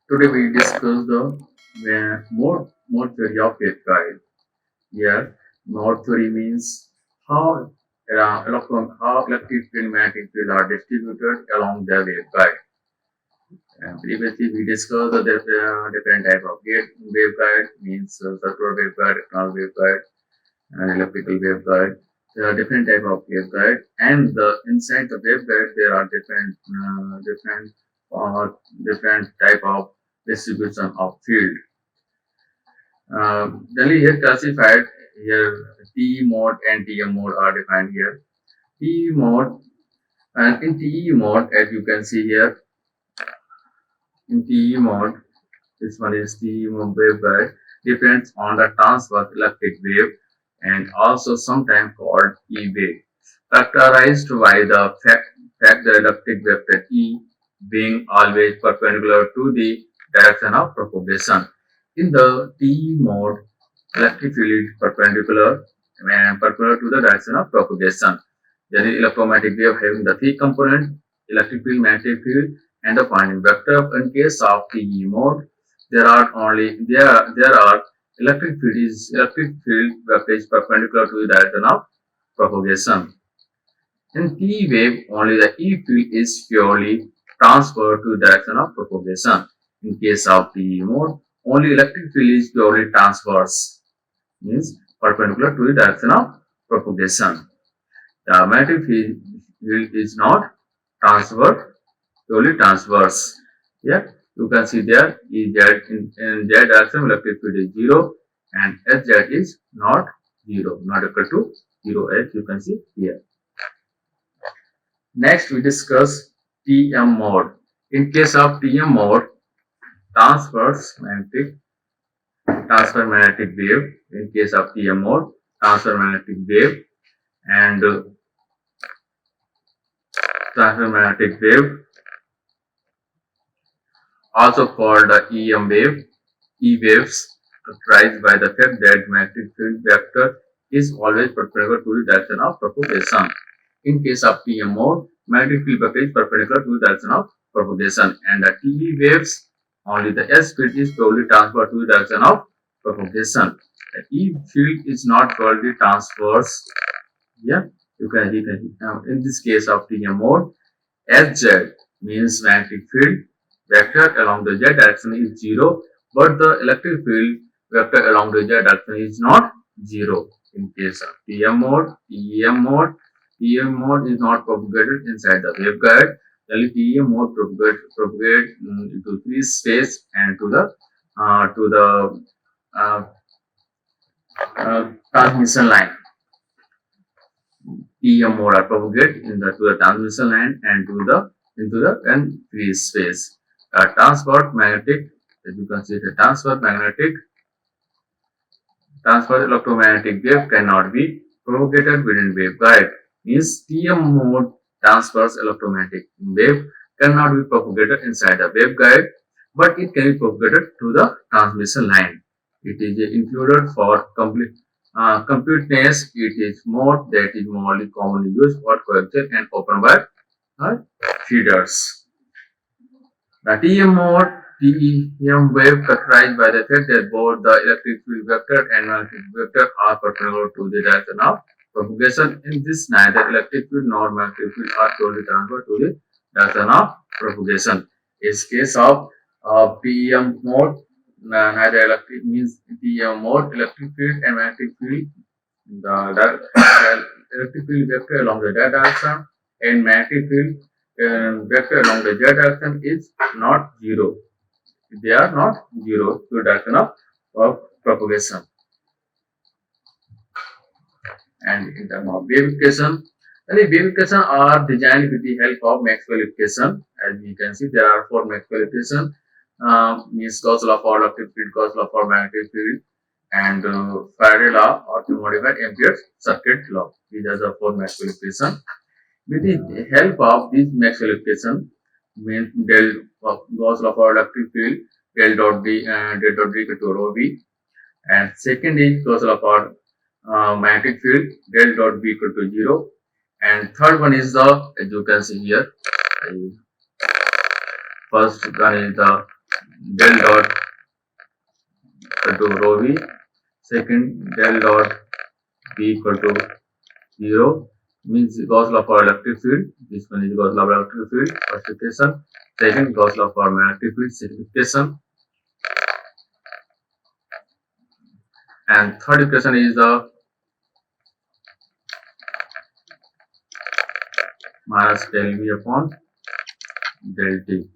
Today we discuss the mode theory of waveguide. Here, mode theory means how how electric field magnetic field are distributed along the waveguide. Previously, we discussed the different type of waveguide means circular waveguide, rectangular waveguide, and electrical waveguide. There are different type of waveguide, and inside the waveguide there are uh, different type of distribution of field. Generally, here classified here T mode and TM mode are defined here. T mode and in TE mode, as you can see here, in TE mode, this one is TE mode waveguide, depends on the transverse electric wave and also sometimes called E wave, characterized by the fact the electric vector E being always perpendicular to the direction of propagation. In the TE mode, electric field is perpendicular to the direction of propagation. There is electromagnetic wave having the three components: electric field, magnetic field, and the Poynting vector. In case of TE mode, there are electric field vector is perpendicular to the direction of propagation. In T wave, only the E field is purely transferred to the direction of propagation. In case of TE mode, only electric field is purely transverse, means perpendicular to the direction of propagation. The magnetic field is not transverse, purely transverse. Yeah, you can see there Ez in Z direction electric field is 0 and Hz is not 0, not equal to 0 as you can see here. Next we discuss TM mode. In case of TM mode, transverse magnetic wave. In case of TM mode, transverse magnetic wave and transverse magnetic wave, also called the EM wave, E waves, characterized by the fact that magnetic field vector is always perpendicular to the direction of propagation. In case of TM mode, magnetic field vector is perpendicular to the direction of propagation, and the TE waves, only the S field is purely transferred to the direction of propagation. The E field is not purely transverse. Yeah, in this case of TM mode, Hz means magnetic field vector along the Z direction is 0, but the electric field vector along the Z direction is not 0. In case of TM mode, TM mode is not propagated inside the waveguide. Only TM mode propagate into free space and to the uh, transmission line. TM mode are propagate to the transmission line and into the free space. Transfer magnetic, as you can see, the transfer electromagnetic wave cannot be propagated within waveguide. Means TM mode transfers electromagnetic wave cannot be propagated inside the waveguide, but it can be propagated through the transmission line. It is included for completeness. It is mode that is more commonly used for coaxial and open wire feeders. The TM mode, TEM wave characterized by the fact that both the electric field vector and magnetic vector are perpendicular to the direction of propagation. In this, neither electric field nor magnetic field are totally transferred to the direction of propagation. In case of TEM mode, neither electric means TEM mode, electric field and magnetic field, the electric field vector along the z direction and magnetic field vector along the z direction is not zero. They are not zero to direction of propagation. And in terms of wave equation, the wave equation are designed with the help of Maxwell equation. As we can see, there are four Maxwell equations. Means Gauss law for electric field, Gauss law for magnetic field, and Faraday law, or to modify Ampere's circuit law. These are the four Maxwell equations. With the help of this Maxwell equation, means del Gauss law for electric field, del dot D equal to rho v, and second is Gauss law for magnetic field, del dot B equal to 0, and third one is the, as you can see here, first one is the del dot equal to rho v. Second, del dot v equal to 0 means Gauss law for electric field. This one is Gauss law for electric field, first equation. Second, Gauss law for magnetic field, second equation. And third equation is the minus del v upon del t.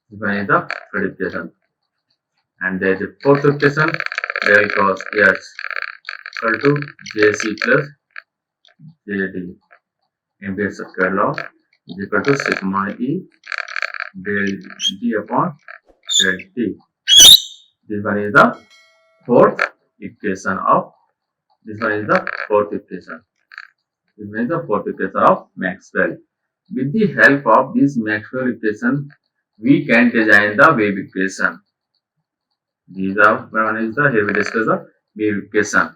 This one is the third equation. And there is a fourth equation, del cross S equal to jc plus jd. Ambient square law is equal to sigma e del d upon del t. This one is the fourth equation of Maxwell. With the help of this Maxwell equation, we can design the wave equation. These are one is the here we discuss the wave equation.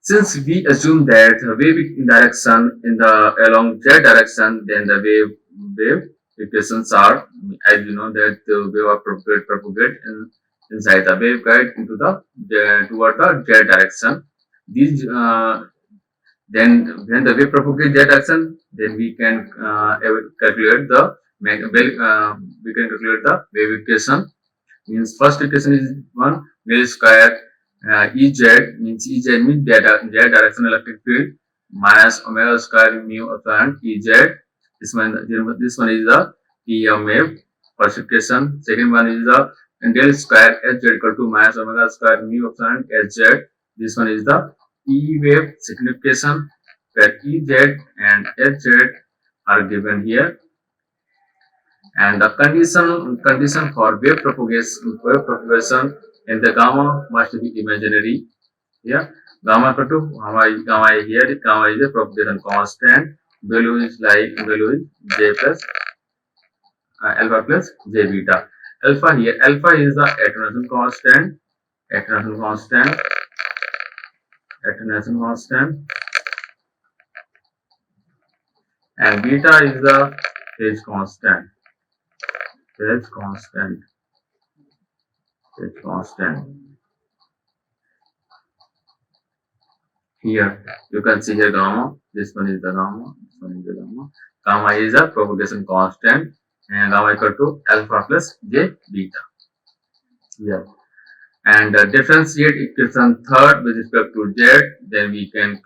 Since we assume that wave direction in the along z direction, then the wave equations are, as you know, that the wave are propagate inside the waveguide into the toward the z direction. These then when the wave propagates z direction, then we can calculate the wave equation. Means first equation is one del square Ez means z direction electric field minus omega square mu upon Ez. This one is the EM wave. First equation. Second one is the del square Hz equal to minus omega square mu upon Hz. This one is the E wave. Second equation where Ez and Hz are given here. And the condition for wave propagation in the gamma must be imaginary. Yeah, gamma equal to gamma here. Gamma is a propagation constant. Value is j plus alpha plus j beta. Alpha here. Alpha is the attenuation constant. And beta is the phase constant. Here you can see here gamma. This one is the gamma. Gamma is a propagation constant, and gamma equal to alpha plus j beta. Here and differentiate equation third with respect to z. Then we can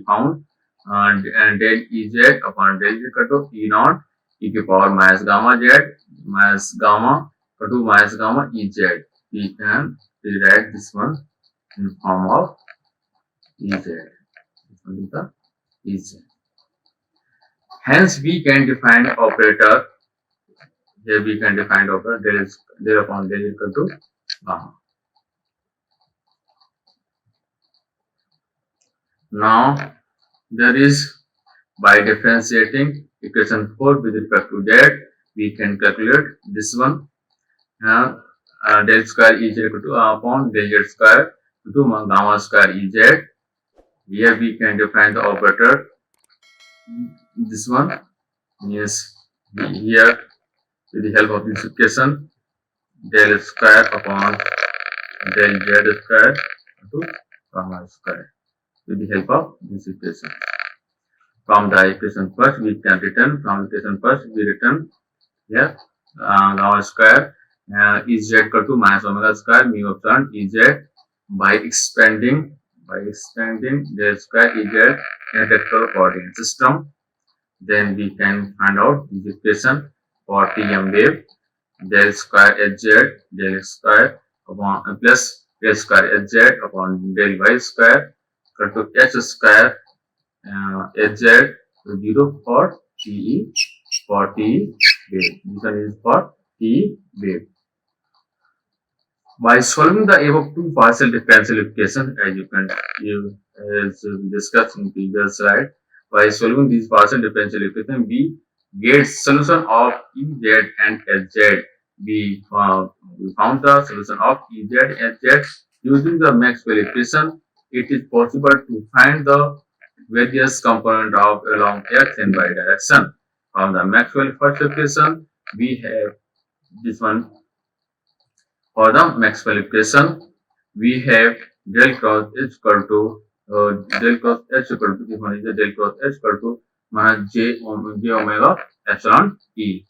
found and del Ez upon del z equal to E naught e to power minus gamma z minus gamma equal to minus gamma Ez. We can rewrite this one in form of Ez. This one is the Ez. Hence, we can define operator. Here we can define operator del upon del equal to gamma. Now, there is by differentiating equation 4 with respect to z, we can calculate this one. Del square Ez equal to upon del z square to gamma square Ez. Here we can define the operator. This one is here with the help of this equation, del square upon del z square to gamma square with the help of this equation. From the equation first we can return, here gamma square Ez equal to minus omega square mu upon Ez by expanding del square Ez in a vector coordinate system. Then we can find out this equation for TM wave, del square Hz del square upon plus del square Hz upon del y square equal to h square Hz 0 for TE wave. This one is for TE wave. By solving the above two partial differential equations, as we discussed in previous slide, by solving these partial differential equations, we get solution of Ez and Hz. We found the solution of Ez and Hz using the Maxwell equation. It is possible to find the various components of along x and y direction. From the Maxwell first equation, we have this one. For the maximum equation, we have del cross H equal to del cross H equal to, this one is the del cross H equal to minus j omega epsilon E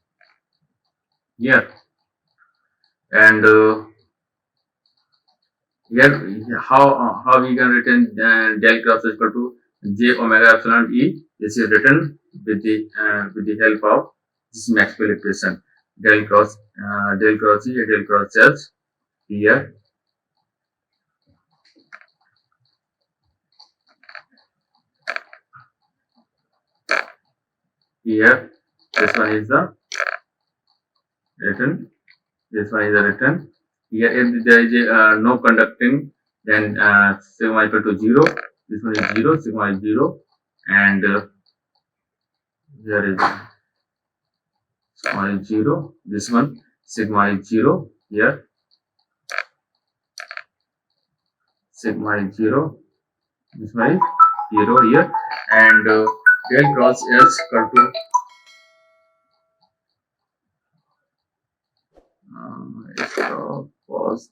here. And here how we can written del cross is equal to j omega epsilon E. This is written with the help of this Maxwell equation. Del cross E, del cross H here. Here this one is the written. This one is the written. Here if there is a no conducting, then sigma equal to 0. This one is 0, sigma is 0, and here is sigma is 0. This one sigma is 0 here. Sigma is 0. This one is 0 here, and del cross S equal to cos